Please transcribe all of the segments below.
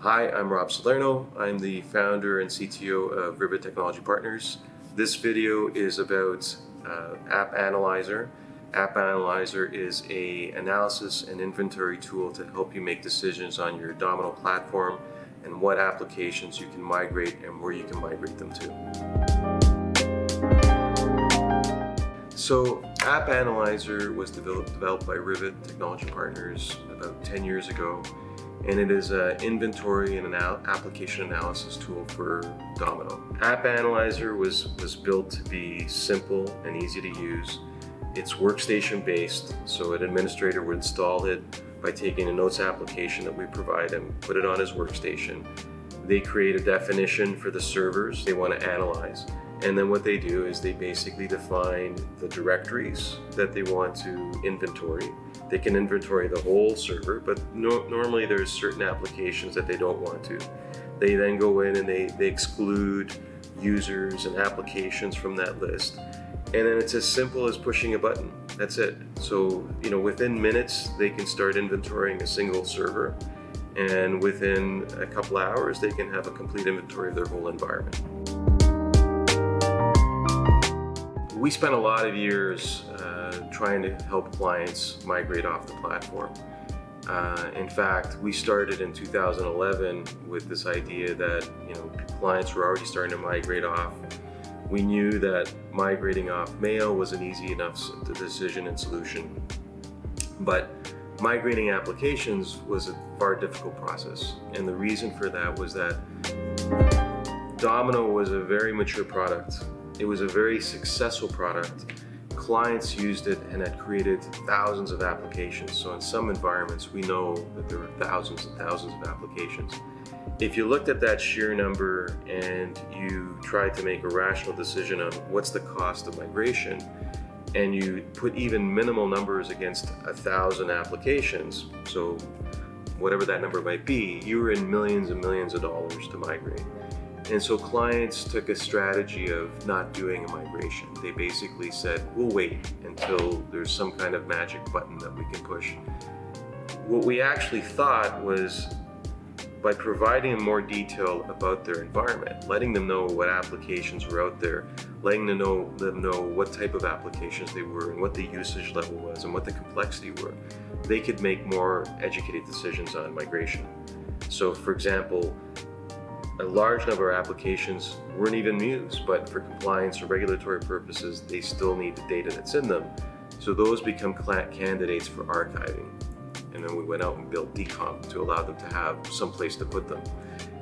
Hi, I'm Rob Salerno. I'm the founder and CTO of Rivit Technology Partners. This video is about AppAnalyzer. AppAnalyzer is an analysis and inventory tool to help you make decisions on your Domino platform and what applications you can migrate and where you can migrate them to. So AppAnalyzer was developed by Rivit Technology Partners about 10 years ago, and it is an inventory and an application analysis tool for Domino. AppAnalyzer was built to be simple and easy to use. It's workstation based, so an administrator would install it by taking a Notes application that we provide and put it on his workstation. They create a definition for the servers they want to analyze. And then what they do is they basically define the directories that they want to inventory. They can inventory the whole server, but normally there's certain applications that they don't want to. They then go in and they exclude users and applications from that list. And then it's as simple as pushing a button. That's it. So, within minutes, they can start inventorying a single server. And within a couple hours, they can have a complete inventory of their whole environment. We spent a lot of years trying to help clients migrate off the platform. In fact, we started in 2011 with this idea that clients were already starting to migrate off. We knew that migrating off mail was an easy enough decision and solution, but migrating applications was a far difficult process. And the reason for that was that Domino was a very mature product. It was a very successful product. Clients used it and had created thousands of applications. So in some environments, we know that there were thousands and thousands of applications. If you looked at that sheer number and you tried to make a rational decision on what's the cost of migration, and you put even minimal numbers against 1,000 applications, so whatever that number might be, you were in millions and millions of dollars to migrate. And so clients took a strategy of not doing a migration. They basically said, we'll wait until there's some kind of magic button that we can push. What we actually thought was, by providing them more detail about their environment, letting them know what applications were out there, letting them know what type of applications they were and what the usage level was and what the complexity were, they could make more educated decisions on migration. So for example, a large number of applications weren't even used, but for compliance or regulatory purposes, they still need the data that's in them. So those become candidates for archiving. And then we went out and built decomp to allow them to have some place to put them.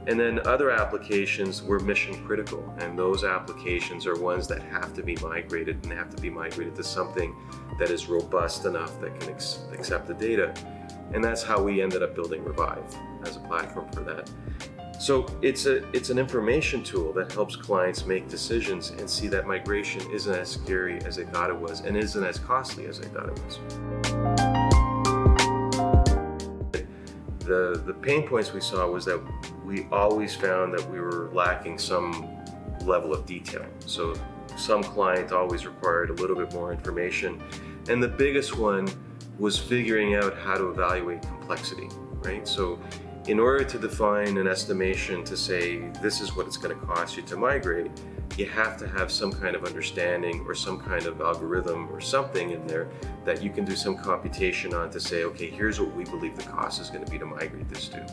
And then other applications were mission critical, and those applications are ones that have to be migrated and have to be migrated to something that is robust enough that can accept the data. And that's how we ended up building Revive as a platform for that. So it's an information tool that helps clients make decisions and see that migration isn't as scary as they thought it was and isn't as costly as they thought it was. The pain points we saw was that we always found that we were lacking some level of detail. So some client always required a little bit more information. And the biggest one was figuring out how to evaluate complexity, right? So in order to define an estimation to say this is what it's going to cost you to migrate, you have to have some kind of understanding or some kind of algorithm or something in there that you can do some computation on to say, okay, here's what we believe the cost is going to be to migrate this to.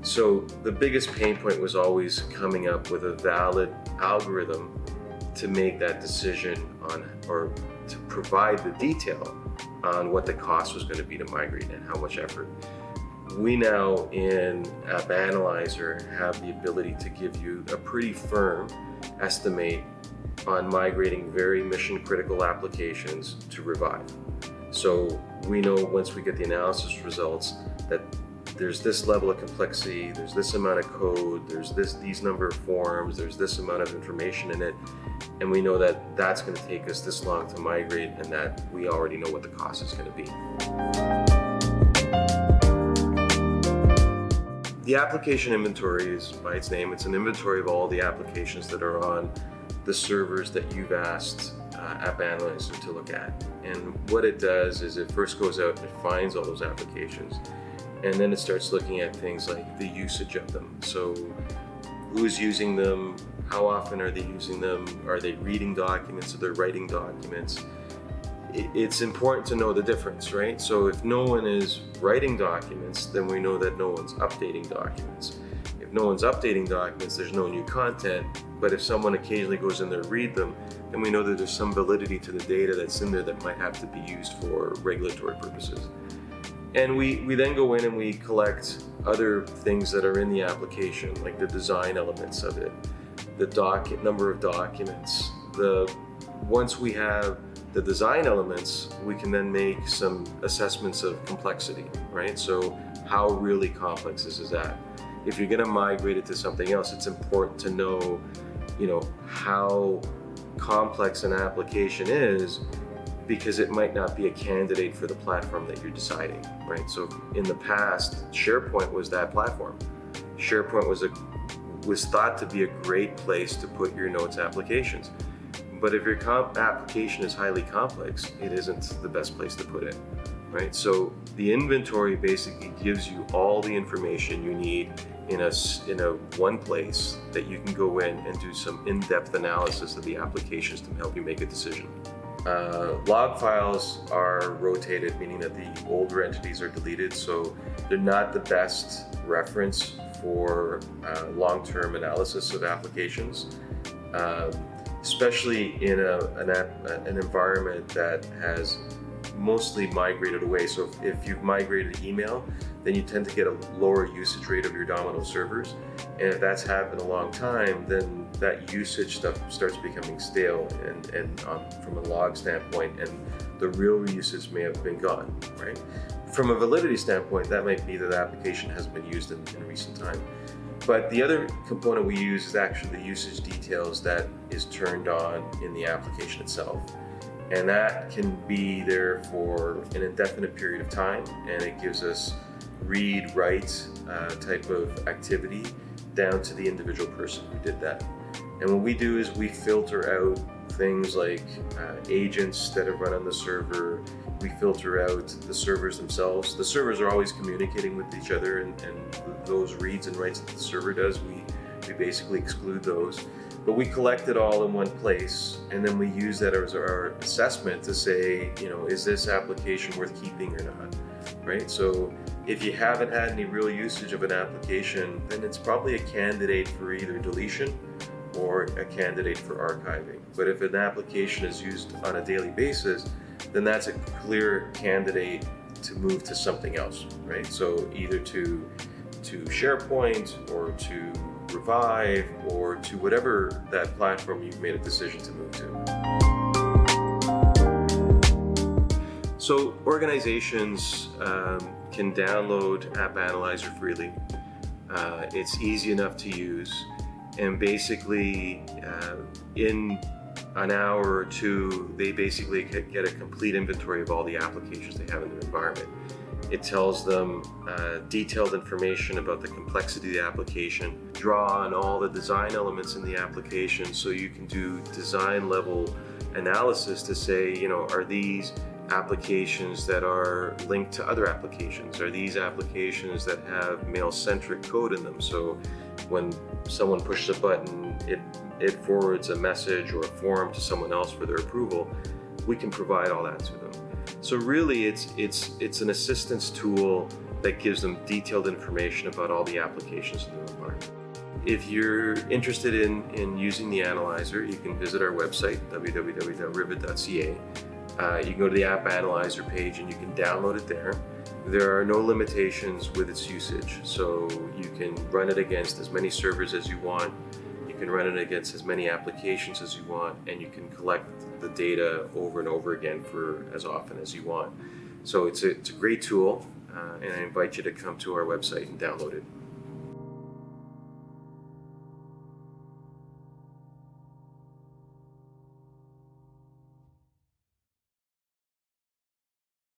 So the biggest pain point was always coming up with a valid algorithm to make that decision on, or to provide the detail on what the cost was going to be to migrate and how much effort. We now in AppAnalyzer have the ability to give you a pretty firm estimate on migrating very mission critical applications to Revive. So we know once we get the analysis results that there's this level of complexity, there's this amount of code, there's these number of forms, there's this amount of information in it, and we know that that's going to take us this long to migrate and that we already know what the cost is going to be. The application inventory is, by its name, it's an inventory of all the applications that are on the servers that you've asked AppAnalyzer to look at. And what it does is it first goes out and it finds all those applications. And then it starts looking at things like the usage of them. So who's using them? How often are they using them? Are they reading documents? Are they writing documents? It's important to know the difference, right? So if no one is writing documents, then we know that no one's updating documents. If no one's updating documents, there's no new content. But if someone occasionally goes in there to read them, then we know that there's some validity to the data that's in there that might have to be used for regulatory purposes. And we then go in and we collect other things that are in the application, like the design elements of it, the number of documents. Once we have the design elements, we can then make some assessments of complexity, right? So how really complex is that? If you're going to migrate it to something else, it's important to know, how complex an application is, because it might not be a candidate for the platform that you're deciding, right? So in the past, SharePoint was that platform. SharePoint was thought to be a great place to put your notes applications. But if your application is highly complex, it isn't the best place to put it, right? So the inventory basically gives you all the information you need in a one place that you can go in and do some in-depth analysis of the applications to help you make a decision. Log files are rotated, meaning that the older entities are deleted, so they're not the best reference for long-term analysis of applications. Especially in an environment that has mostly migrated away. So if you've migrated email, then you tend to get a lower usage rate of your Domino servers. And if that's happened a long time, then that usage stuff starts becoming stale and from a log standpoint, and the real usage may have been gone, right? From a validity standpoint, that might be that the application hasn't been used in recent time. But the other component we use is actually the usage details that is turned on in the application itself. And that can be there for an indefinite period of time, and it gives us read-write type of activity down to the individual person who did that. And what we do is we filter out things like agents that have run on the server. We filter out the servers themselves. The servers are always communicating with each other, and those reads and writes that the server does, we basically exclude those. But we collect it all in one place, and then we use that as our assessment to say, is this application worth keeping or not, right? So if you haven't had any real usage of an application, then it's probably a candidate for either deletion or a candidate for archiving. But if an application is used on a daily basis, then that's a clear candidate to move to something else, right? So either to SharePoint or to Revive or to whatever that platform you've made a decision to move to. So organizations can download AppAnalyzer freely. It's easy enough to use, and basically in an hour or two, they basically get a complete inventory of all the applications they have in their environment. It tells them detailed information about the complexity of the application, draw on all the design elements in the application so you can do design level analysis to say, are these applications that are linked to other applications? Are these applications that have mail-centric code in them? So when someone pushes a button, it forwards a message or a form to someone else for their approval. We can provide all that to them. So really, it's an assistance tool that gives them detailed information about all the applications in their environment. If you're interested in using the analyzer, you can visit our website, www.rivit.ca. You can go to the AppAnalyzer page and you can download it there. There are no limitations with its usage, so you can run it against as many servers as you want. You can run it against as many applications as you want, and you can collect the data over and over again for as often as you want. So it's a great tool, and I invite you to come to our website and download it.